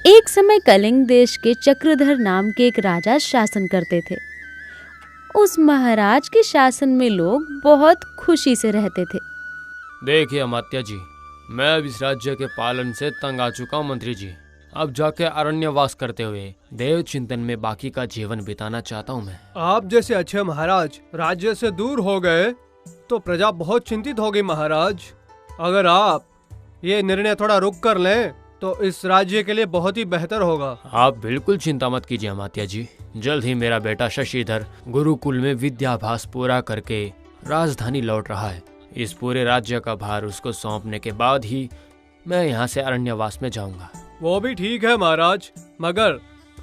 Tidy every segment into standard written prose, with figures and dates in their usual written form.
एक समय कलिंग देश के चक्रधर नाम के एक राजा शासन करते थे। उस महाराज के शासन में लोग बहुत खुशी से रहते थे। देखिए अमात्य जी, मैं अब इस राज्य के पालन से तंग आ चुका हूँ मंत्री जी। अब जाके अरण्यवास करते हुए देव चिंतन में बाकी का जीवन बिताना चाहता हूँ मैं। आप जैसे अच्छे महाराज राज्य से दूर हो गए तो प्रजा बहुत चिंतित होगी महाराज। अगर आप ये निर्णय थोड़ा रुक कर लें तो इस राज्य के लिए बहुत ही बेहतर होगा। आप बिल्कुल चिंता मत कीजिए अमात्य जी, जल्द ही मेरा बेटा शशिधर गुरुकुल में विद्याभ्यास पूरा करके राजधानी लौट रहा है। इस पूरे राज्य का भार उसको सौंपने के बाद ही मैं यहाँ से अरण्यवास में जाऊंगा। वो भी ठीक है महाराज, मगर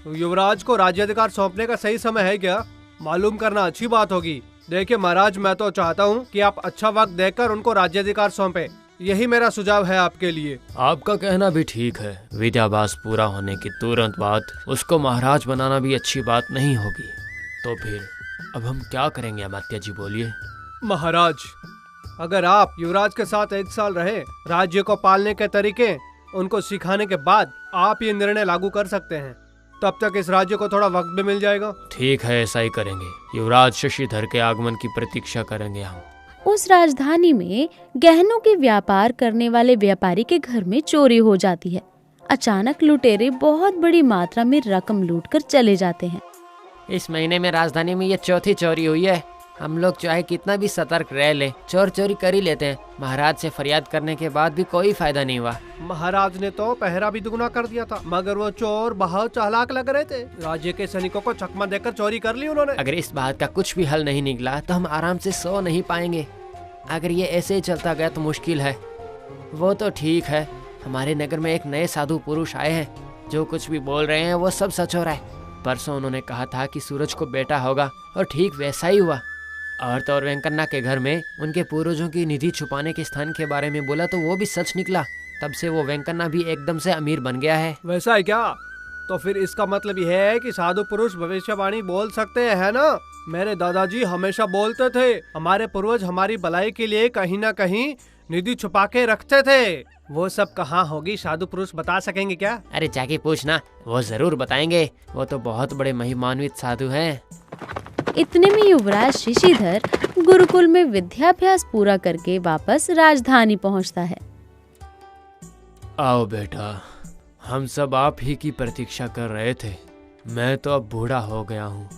युवराज को राज्याधिकार सौंपने का सही समय है क्या, मालूम करना अच्छी बात होगी। देखिए महाराज, मैं तो चाहता हूँ कि आप अच्छा वक्त देखकर उनको राज्याधिकार सौंपे, यही मेरा सुझाव है आपके लिए। आपका कहना भी ठीक है। विद्याभ्यास पूरा होने के तुरंत बाद उसको महाराज बनाना भी अच्छी बात नहीं होगी। तो फिर अब हम क्या करेंगे अमात्य जी, बोलिए। महाराज, अगर आप युवराज के साथ 1 साल रहे, राज्य को पालने के तरीके उनको सिखाने के बाद आप ये निर्णय लागू कर सकते हैं। तब तक इस राज्य को थोड़ा वक्त भी मिल जाएगा। ठीक है, ऐसा ही करेंगे। युवराज शशिधर के आगमन की प्रतीक्षा करेंगे हम। उस राजधानी में गहनों के व्यापार करने वाले व्यापारी के घर में चोरी हो जाती है। अचानक लुटेरे बहुत बड़ी मात्रा में रकम लूटकर चले जाते हैं। इस महीने में राजधानी में ये चौथी चोरी हुई है। हम लोग चाहे कितना भी सतर्क रह ले, चोर चोरी कर ही लेते हैं। महाराज से फरियाद करने के बाद भी कोई फायदा नहीं हुआ। महाराज ने तो पहरा भी दुगना कर दिया था, मगर वो चोर बहुत चालाक लग रहे थे। राज्य के सैनिकों को चकमा देकर चोरी कर ली उन्होंने। अगर इस बात का कुछ भी हल नहीं निकला तो हम आराम से सो नहीं पाएंगे। अगर ये ऐसे ही चलता गया तो मुश्किल है। वो तो ठीक है, हमारे नगर में एक नए साधु पुरुष आए हैं, जो कुछ भी बोल रहे हैं वो सब सच हो रहा है। परसों उन्होंने कहा था कि सूरज को बेटा होगा और ठीक वैसा ही हुआ। और तो और वेंकन्ना के घर में उनके पूर्वजों की निधि छुपाने के स्थान के बारे में बोला तो वो भी सच निकला। तब से वो वेंकन्ना भी एकदम से अमीर बन गया है। वैसा है क्या? तो फिर इसका मतलब यह है कि साधु पुरुष भविष्यवाणी बोल सकते हैं, है ना? मेरे दादाजी हमेशा बोलते थे हमारे पूर्वज हमारी भलाई के लिए कहीं ना कहीं निधि छुपा के रखते थे। वो सब कहाँ होगी, साधु पुरुष बता सकेंगे क्या? अरे जाके पूछना, वो जरूर बताएंगे। वो तो बहुत बड़े महिमान्वित साधु हैं। इतने में युवराज शशिधर गुरुकुल में विद्याभ्यास पूरा करके वापस राजधानी पहुंचता है। आओ बेटा, हम सब आप ही की प्रतीक्षा कर रहे थे। मैं तो अब बूढ़ा हो गया हूँ,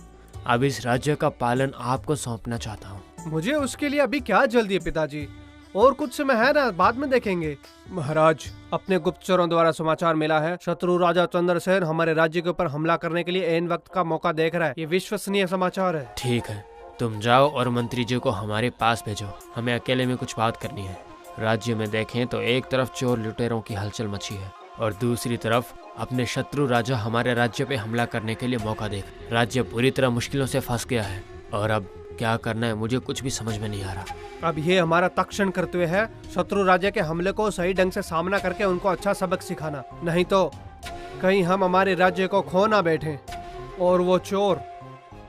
अब इस राज्य का पालन आपको सौंपना चाहता हूँ। मुझे उसके लिए अभी क्या जल्दी है पिताजी, और कुछ समय है ना, बाद में देखेंगे। महाराज, अपने गुप्तचरों द्वारा समाचार मिला है, शत्रु राजा चंद्रसेन हमारे राज्य के ऊपर हमला करने के लिए ऐन वक्त का मौका देख रहा है। ये विश्वसनीय समाचार है। ठीक है, तुम जाओ और मंत्री जी को हमारे पास भेजो, हमें अकेले में कुछ बात करनी है। राज्य में देखें तो एक तरफ चोर लुटेरों की हलचल मची है और दूसरी तरफ अपने शत्रु राजा हमारे राज्य पे हमला करने के लिए मौका देख। राज्य पूरी तरह मुश्किलों से फंस गया है और अब क्या करना है मुझे कुछ भी समझ में नहीं आ रहा। अब ये हमारा तक्षण कर्तव्य है, शत्रु राज्य के हमले को सही ढंग से सामना करके उनको अच्छा सबक सिखाना, नहीं तो कहीं हम हमारे राज्य को खो ना बैठे। और वो चोर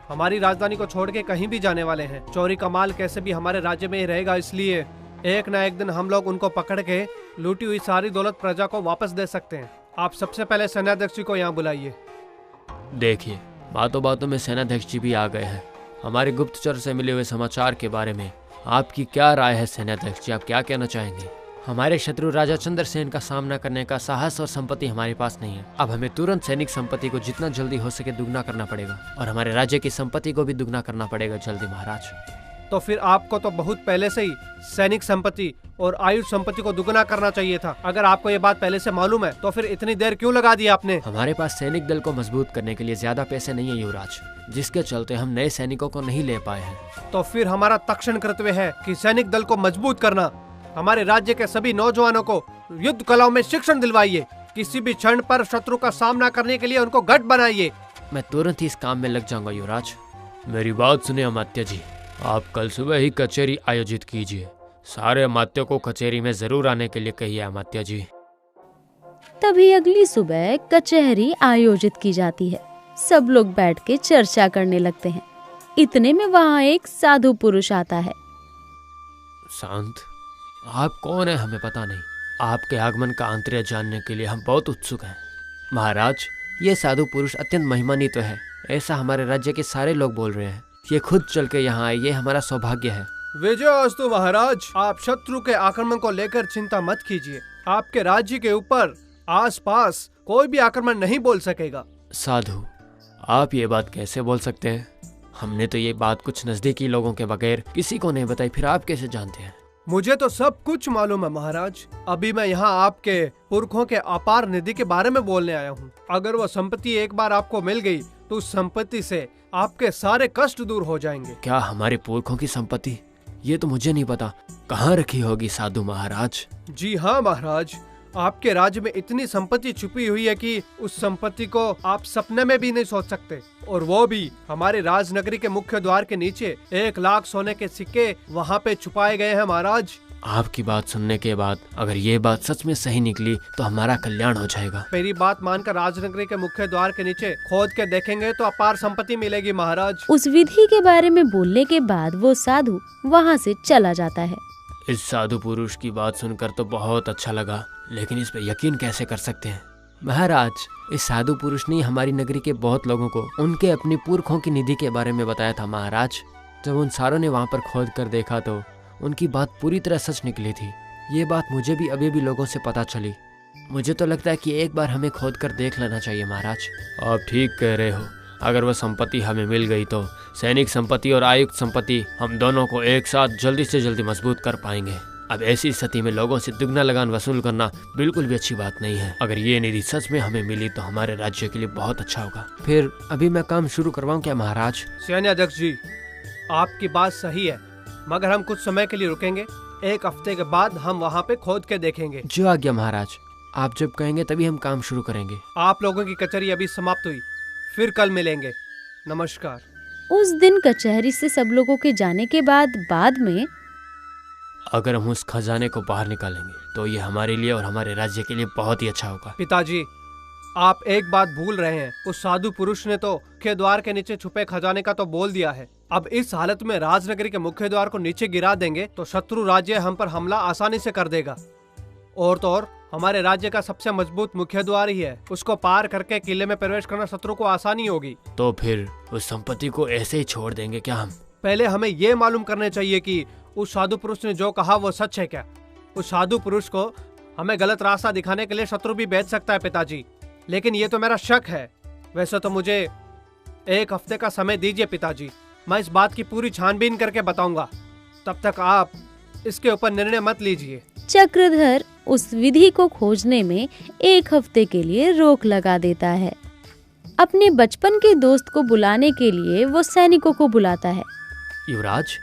हमारी राजधानी को छोड़ के कहीं भी जाने वाले हैं। चोरी का माल कैसे भी हमारे राज्य में ही रहेगा, इसलिए एक ना एक दिन हम लोग उनको पकड़ के लूटी हुई सारी दौलत प्रजा को वापस दे सकते हैं। आप सबसे पहले सेनाध्यक्ष जी को यहाँ बुलाइए। देखिए, बातों बातों में सेनाध्यक्ष जी भी आ गए हैं। हमारे गुप्तचर से मिले हुए समाचार के बारे में आपकी क्या राय है सेनाध्यक्ष जी, आप क्या कहना चाहेंगे? हमारे शत्रु राजा चंद्रसेन का सामना करने का साहस और संपत्ति हमारे पास नहीं है। अब हमें तुरंत सैनिक संपत्ति को जितना जल्दी हो सके दुगना करना पड़ेगा और हमारे राज्य की संपत्ति को भी दुगना करना पड़ेगा जल्दी महाराज। तो फिर आपको तो बहुत पहले से ही सैनिक संपत्ति और आयुष संपत्ति को दुगना करना चाहिए था। अगर आपको ये बात पहले से मालूम है तो फिर इतनी देर क्यों लगा दी आपने? हमारे पास सैनिक दल को मजबूत करने के लिए ज्यादा पैसे नहीं है युवराज, जिसके चलते हम नए सैनिकों को नहीं ले पाए हैं। तो फिर हमारा तक्षण कर्तव्य है कि सैनिक दल को मजबूत करना। हमारे राज्य के सभी नौजवानों को युद्ध कलाओं में शिक्षण दिलवाइए। किसी भी क्षण पर शत्रु का सामना करने के लिए उनको गठ बनाइए। मैं तुरंत ही इस काम में लग जाऊंगा युवराज। मेरी बात सुनिए अमात्य जी, आप कल सुबह ही कचहरी आयोजित कीजिए। सारे अमात्यों को कचहरी में जरूर आने के लिए कहिए अमात्य जी। तभी अगली सुबह कचहरी आयोजित की जाती है। सब लोग बैठ के चर्चा करने लगते हैं। इतने में वहाँ एक साधु पुरुष आता है। शांत, आप कौन है हमें पता नहीं। आपके आगमन का आंतर्य जानने के लिए हम बहुत उत्सुक हैं। महाराज, ये साधु पुरुष अत्यंत महिमान्वित है, ऐसा हमारे राज्य के सारे लोग बोल रहे हैं। ये खुद चल के यहाँ आए, ये हमारा सौभाग्य है। विजयास्तु महाराज, आप शत्रु के आक्रमण को लेकर चिंता मत कीजिए। आपके राज्य के ऊपर आसपास कोई भी आक्रमण नहीं बोल सकेगा। साधु, आप ये बात कैसे बोल सकते हैं? हमने तो ये बात कुछ नजदीकी लोगों के बगैर किसी को नहीं बताई, फिर आप कैसे जानते हैं? मुझे तो सब कुछ मालूम है महाराज। अभी मैं यहाँ आपके पुरखों के अपार निधि के बारे में बोलने आया हूँ। अगर वो संपत्ति एक बार आपको मिल गई तो उस संपत्ति से आपके सारे कष्ट दूर हो जाएंगे। क्या हमारे पुरखों की संपत्ति? ये तो मुझे नहीं पता। कहाँ रखी होगी साधु महाराज? जी हाँ महाराज, आपके राज्य में इतनी संपत्ति छुपी हुई है कि उस संपत्ति को आप सपने में भी नहीं सोच सकते। और वो भी हमारे राजनगरी के मुख्य द्वार के नीचे 1 लाख सोने के सिक्के वहाँ पे छुपाए गए हैं महाराज। आपकी बात सुनने के बाद अगर ये बात सच में सही निकली तो हमारा कल्याण हो जाएगा। मेरी बात मानकर राजनगरी के मुख्य द्वार के नीचे खोद के देखेंगे तो अपार संपत्ति मिलेगी महाराज। उस विधि के बारे में बोलने के बाद वो साधु वहाँ से चला जाता है। इस साधु पुरुष की बात सुनकर तो बहुत अच्छा लगा, लेकिन इस पे यकीन कैसे कर सकते हैं? महाराज, इस साधु पुरुष ने हमारी नगरी के बहुत लोगों को उनके अपनी पुरखों की निधि के बारे में बताया था महाराज। जब उन सारों ने वहाँ पर खोद कर देखा तो उनकी बात पूरी तरह सच निकली थी। ये बात मुझे भी अभी भी लोगों से पता चली। मुझे तो लगता है कि एक बार हमें खोद कर देख लेना चाहिए महाराज। आप ठीक कह रहे हो। अगर वह संपत्ति हमें मिल गई तो सैनिक संपत्ति और आयुक्त संपत्ति हम दोनों को एक साथ जल्दी से जल्दी मजबूत कर पाएंगे। अब ऐसी स्थिति में लोगों से दुगना लगान वसूल करना बिल्कुल भी अच्छी बात नहीं है। अगर ये निधि सच में हमें मिली तो हमारे राज्य के लिए बहुत अच्छा होगा। फिर अभी मैं काम शुरू करवाऊं क्या महाराज? सैन्याध्यक्ष जी, आपकी बात सही है, मगर हम कुछ समय के लिए रुकेंगे। 1 हफ्ते के बाद हम वहाँ पे खोद के देखेंगे। जो आज्ञा महाराज, आप जब कहेंगे तभी हम काम शुरू करेंगे। आप लोगों की कचहरी अभी समाप्त हुई, फिर कल मिलेंगे। नमस्कार। उस दिन कचहरी से सब लोगों के जाने के बाद में अगर हम उस खजाने को बाहर निकालेंगे तो ये हमारे लिए और हमारे राज्य के लिए बहुत ही अच्छा होगा। पिताजी, आप एक बात भूल रहे हैं। उस साधु पुरुष ने तो मुख्य द्वार के नीचे छुपे खजाने का तो बोल दिया है। अब इस हालत में राजनगरी के मुख्य द्वार को नीचे गिरा देंगे तो शत्रु राज्य हम पर हमला आसानी से कर देगा। और तो और हमारे राज्य का सबसे मजबूत मुख्य द्वार ही है, उसको पार करके किले में प्रवेश करना शत्रु को आसानी होगी। तो फिर उस संपत्ति को ऐसे ही छोड़ देंगे क्या हम? पहले हमें ये मालूम करना चाहिए कि उस साधु पुरुष ने जो कहा वो सच है क्या। उस साधु पुरुष को हमें गलत रास्ता दिखाने के लिए शत्रु भी भेज सकता है पिताजी, लेकिन ये तो मेरा शक है। वैसे तो मुझे 1 हफ्ते का समय दीजिए पिताजी, मैं इस बात की पूरी छानबीन करके बताऊंगा। तब तक आप इसके ऊपर निर्णय मत लीजिए। चक्रधर उस विधि को खोजने में 1 हफ्ते के लिए रोक लगा देता है। अपने बचपन के दोस्त को बुलाने के लिए वो सैनिकों को बुलाता है। युवराज,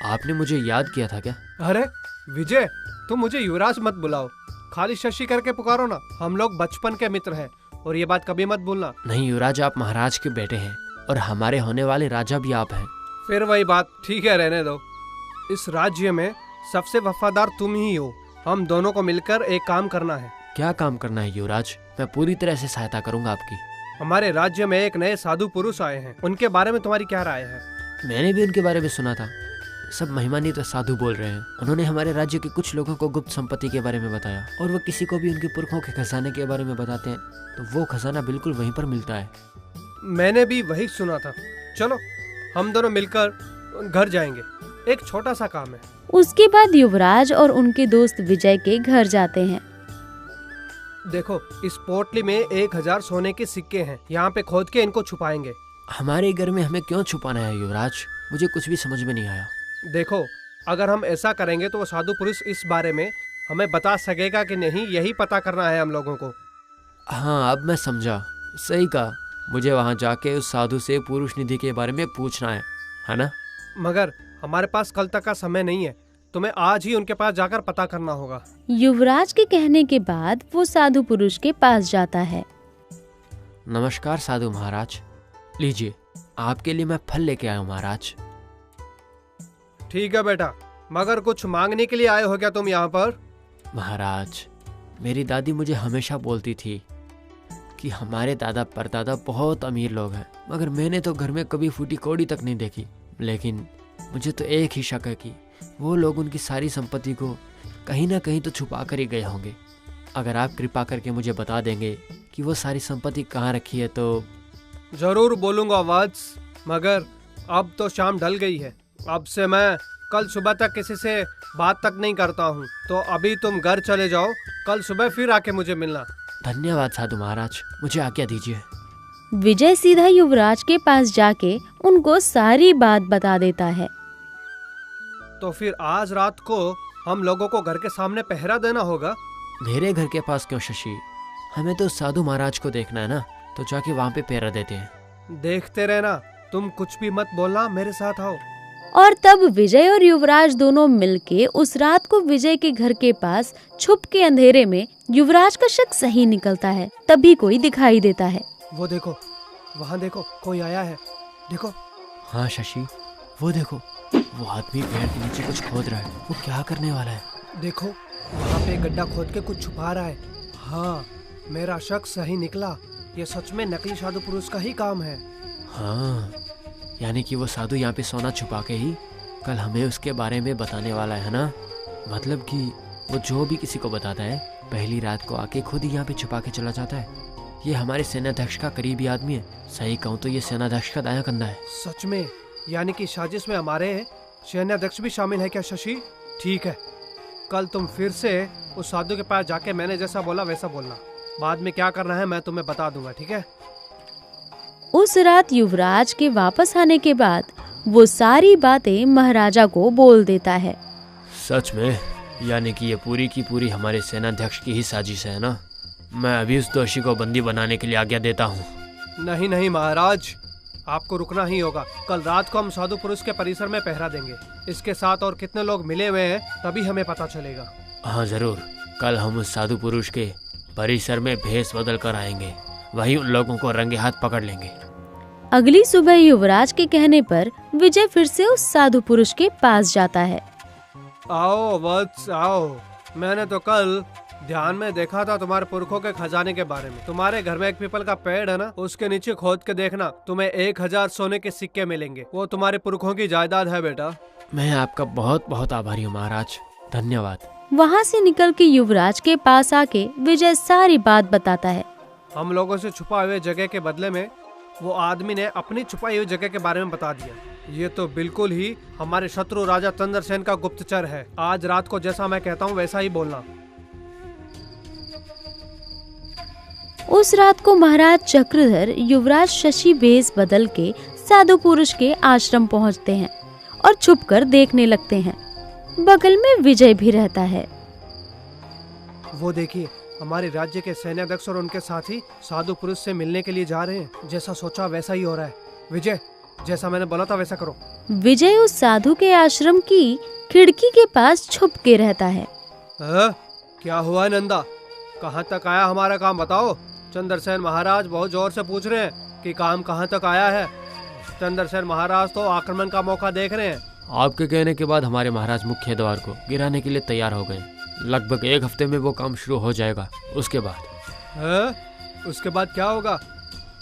आपने मुझे याद किया था क्या? अरे विजय, तुम मुझे युवराज मत बुलाओ, खाली शशि करके पुकारो ना। हम लोग बचपन के मित्र हैं और ये बात कभी मत भूलना। नहीं युवराज, आप महाराज के बेटे हैं और हमारे होने वाले राजा भी आप हैं। फिर वही बात, ठीक है रहने दो। इस राज्य में सबसे वफादार तुम ही हो। हम दोनों को मिलकर एक काम करना है। क्या काम करना है युवराज? मैं पूरी तरह से सहायता करूंगा आपकी। हमारे राज्य में एक नए साधु पुरुष आए हैं, उनके बारे में तुम्हारी क्या राय है? मैंने भी उनके बारे में सुना था। सब महिमान्वित साधु बोल रहे हैं। उन्होंने हमारे राज्य के कुछ लोगों को गुप्त संपत्ति के बारे में बताया और वो किसी को भी उनके पुरखों के खजाने के बारे में बताते हैं तो वो खजाना बिल्कुल वहीं पर मिलता है। मैंने भी वही सुना था। चलो हम दोनों मिलकर घर जाएंगे, एक छोटा सा काम है। उसके बाद युवराज और उनके दोस्त विजय के घर जाते हैं। देखो, इस पोटली में 1000 सोने के सिक्के हैं, यहाँ पे खोद के इनको छुपाएंगे। हमारे घर में हमें क्यों छुपाना है युवराज? मुझे कुछ भी समझ में नहीं आया। देखो, अगर हम ऐसा करेंगे तो वो साधु पुरुष इस बारे में हमें बता सकेगा कि नहीं, यही पता करना है हम लोगों को। हाँ, अब मैं समझा। सही कहा, मुझे वहाँ जाके उस साधु से पुरुष निधि के बारे में पूछना है ना? मगर हमारे पास कल तक का समय नहीं है, तुम्हें आज ही उनके पास जाकर पता करना होगा। युवराज के कहने के बाद वो साधु पुरुष के पास जाता है। नमस्कार साधु महाराज, लीजिए आपके लिए मैं फल लेके आया हूँ महाराज। ठीक है बेटा, मगर कुछ मांगने के लिए आए हो क्या तुम यहाँ पर? महाराज, मेरी दादी मुझे हमेशा बोलती थी कि हमारे दादा परदादा बहुत अमीर लोग हैं, मगर मैंने तो घर में कभी फूटी कौड़ी तक नहीं देखी। लेकिन मुझे तो एक ही शक है कि वो लोग उनकी सारी संपत्ति को कहीं ना कहीं तो छुपा कर ही गए होंगे। अगर आप कृपा करके मुझे बता देंगे कि वो सारी संपत्ति कहाँ रखी है तो। जरूर बोलूंगा वत्स, मगर अब तो शाम ढल गई है। अब से मैं कल सुबह तक किसी से बात तक नहीं करता हूँ, तो अभी तुम घर चले जाओ, कल सुबह फिर आके मुझे मिलना। धन्यवाद साधु महाराज, मुझे आज्ञा दीजिए। विजय सीधा युवराज के पास जाके उनको सारी बात बता देता है। तो फिर आज रात को हम लोगों को घर के सामने पहरा देना होगा। मेरे घर के पास क्यों शशि? हमें तो साधु महाराज को देखना है ना, तो जाके वहाँ पे पहरा देते हैं। देखते रहना, तुम कुछ भी मत बोलना, मेरे साथ आओ। और तब विजय और युवराज दोनों मिलके उस रात को विजय के घर के पास छुप के अंधेरे में युवराज का शक सही निकलता है। तभी कोई दिखाई देता है। वो देखो, वहाँ देखो, कोई आया है, देखो। हाँ शशि, वो देखो, वो आदमी पेड़ के नीचे कुछ खोद रहा है। वो क्या करने वाला है? देखो, वहाँ पे गड्ढा खोद के कुछ छुपा रहा है। हाँ, मेरा शक सही निकला, ये सच में नकली साधु पुरुष का ही काम है। हाँ, यानी कि वो साधु यहाँ पे सोना छुपा के ही कल हमें उसके बारे में बताने वाला है ना। मतलब कि वो जो भी किसी को बताता है पहली रात को आके खुद ही यहाँ पे छुपा के चला जाता है। ये हमारे सेनाध्यक्ष का करीबी आदमी है। सही कहूँ तो ये सेनाध्यक्ष का दायां कंधा है। सच में? यानी कि साजिश में हमारे सेनाध्यक्ष भी शामिल है क्या शशि? ठीक है, कल तुम फिर से उस साधु के पास जाके मैंने जैसा बोला वैसा बोलना। बाद में क्या करना है मैं तुम्हें बता दूंगा, ठीक है? उस रात युवराज के वापस आने के बाद वो सारी बातें महाराजा को बोल देता है। सच में? यानी कि ये पूरी की पूरी हमारे सेनाध्यक्ष की ही साजिश है ना। मैं अभी उस दोषी को बंदी बनाने के लिए आज्ञा देता हूँ। नहीं नहीं महाराज, आपको रुकना ही होगा। कल रात को हम साधु पुरुष के परिसर में पहरा देंगे। इसके साथ और कितने लोग मिले हुए हैं तभी हमें पता चलेगा। हाँ जरूर, कल हम उस साधु पुरुष के परिसर में भेष बदल कर आएंगे, वहीं उन लोगों को रंगे हाथ पकड़ लेंगे। अगली सुबह युवराज के कहने पर विजय फिर से उस साधु पुरुष के पास जाता है। आओ वत्स आओ, मैंने तो कल ध्यान में देखा था तुम्हारे पुरखों के खजाने के बारे में। तुम्हारे घर में एक पीपल का पेड़ है ना, उसके नीचे खोद के देखना, तुम्हें 1000 सोने के सिक्के मिलेंगे। वो तुम्हारे पुरखों की जायदाद है बेटा। मैं आपका बहुत बहुत आभारी हूँ महाराज, धन्यवाद। वहाँ से निकल के युवराज के पास आके विजय सारी बात बताता है। हम लोगों से छुपा हुए जगह के बदले में वो आदमी ने अपनी छुपाई हुई जगह के बारे में बता दिया। ये तो बिल्कुल ही हमारे शत्रु राजा चंद्रसेन का गुप्तचर है। आज रात को जैसा मैं कहता हूँ वैसा ही बोलना। उस रात को महाराज चक्रधर युवराज शशि भेष बदल के साधु पुरुष के आश्रम पहुंचते हैं और छुपकर देखने लगते हैं। बगल में विजय भी रहता है। वो देखिए, हमारे राज्य के सैन्याध्यक्ष और उनके साथी साधु पुरुष से मिलने के लिए जा रहे हैं। जैसा सोचा वैसा ही हो रहा है। विजय, जैसा मैंने बोला था वैसा करो। विजय उस साधु के आश्रम की खिड़की के पास छुप के रहता है। क्या हुआ नंदा, कहाँ तक आया हमारा काम बताओ। चंद्रसेन महाराज बहुत जोर से पूछ रहे हैं कि काम कहाँ तक आया है। चंद्रसेन महाराज तो आक्रमण का मौका देख रहे हैं। आपके कहने के बाद हमारे महाराज मुख्य द्वार को गिराने के लिए तैयार हो गए। लगभग 1 हफ्ते में वो काम शुरू हो जाएगा। उसके बाद क्या होगा?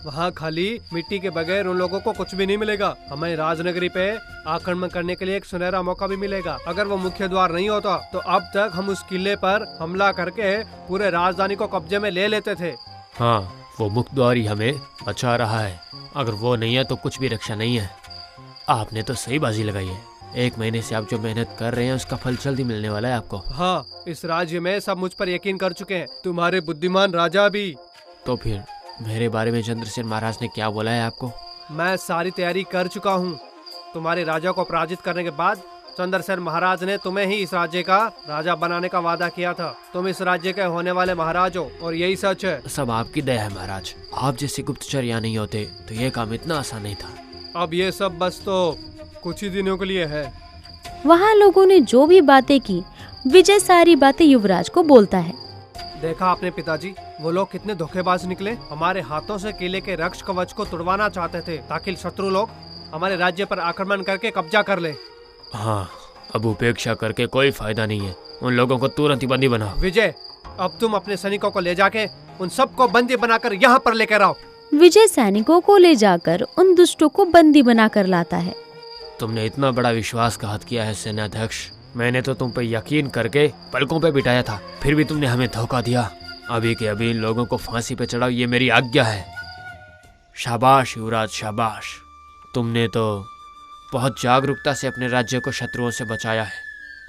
वहाँ खाली मिट्टी के बगैर उन लोगों को कुछ भी नहीं मिलेगा। हमें राजनगरी पे आक्रमण करने के लिए एक सुनहरा मौका भी मिलेगा। अगर वो मुख्य द्वार नहीं होता तो अब तक हम उस किले पर हमला करके पूरे राजधानी को कब्जे में ले लेते थे। हाँ, वो मुख्य द्वार ही हमें बचा रहा है। अगर वो नहीं है तो कुछ भी रक्षा नहीं है। आपने तो सही बाजी लगाई है। 1 महीने से आप जो मेहनत कर रहे हैं उसका फल जल्दी मिलने वाला है आपको। हाँ, इस राज्य में सब मुझ पर यकीन कर चुके हैं, तुम्हारे बुद्धिमान राजा भी। तो फिर मेरे बारे में चंद्रसेन महाराज ने क्या बोला है आपको? मैं सारी तैयारी कर चुका हूँ। तुम्हारे राजा को पराजित करने के बाद चंद्रसेन महाराज ने तुम्हें ही इस राज्य का राजा बनाने का वादा किया था। तुम इस राज्य के होने वाले महाराज हो और यही सच है। सब आपकी दया है महाराज। आप जैसे गुप्तचर यहाँ नहीं होते तो ये काम इतना आसान नहीं था। अब ये सब बस तो कुछ ही दिनों के लिए है। वहाँ लोगों ने जो भी बातें की, विजय सारी बातें युवराज को बोलता है। देखा आपने पिताजी, वो लोग कितने धोखेबाज निकले। हमारे हाथों से किले के रक्षा कवच को तुड़वाना चाहते थे ताकि शत्रु लोग हमारे राज्य पर आक्रमण करके कब्जा कर ले। हाँ, अब उपेक्षा करके कोई फायदा नहीं है। उन लोगों को तुरंत ही बंदी बनाओ। विजय, अब तुम अपने सैनिकों को ले जाके उन सबको बंदी बनाकर यहाँ पर लेकर आओ। विजय सैनिकों को ले जाकर उन दुष्टों को बंदी बनाकर लाता है। तुमने इतना बड़ा विश्वासघात किया है सेनाध्यक्ष। मैंने तो तुम पे यकीन करके पलकों पे बिठाया था, फिर भी तुमने हमें धोखा दिया। अभी के अभी इन लोगों को फांसी पे चढ़ाओ, ये मेरी आज्ञा है। शाबाश युवराज, शाबाश। तुमने तो बहुत जागरूकता से अपने राज्य को शत्रुओं से बचाया है।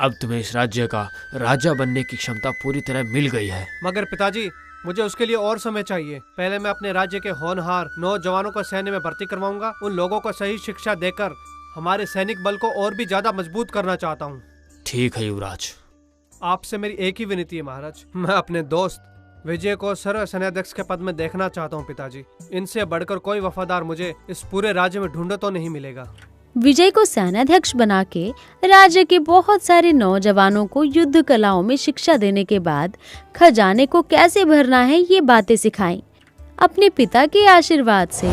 अब तुम्हें इस राज्य का राजा बनने की क्षमता पूरी तरह मिल गई है। मगर पिताजी, मुझे उसके लिए और समय चाहिए। पहले मैं अपने राज्य के होनहार नौजवानों को सैन्य में भर्ती करवाऊंगा। उन लोगों को सही शिक्षा देकर हमारे सैनिक बल को और भी ज्यादा मजबूत करना चाहता हूँ। ठीक है युवराज। आपसे मेरी एक ही विनती है महाराज, मैं अपने दोस्त विजय को सर्व सेनाध्यक्ष के पद में देखना चाहता हूँ पिताजी। इनसे बढ़कर कोई वफादार मुझे इस पूरे राज्य में ढूंढो तो नहीं मिलेगा। विजय को सेनाध्यक्ष बना के राज्य के बहुत सारे नौजवानों को युद्ध कलाओं में शिक्षा देने के बाद खजाने को कैसे भरना है ये बातें सिखाई। अपने पिता के आशीर्वाद से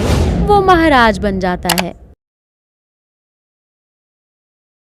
वो महाराज बन जाता है।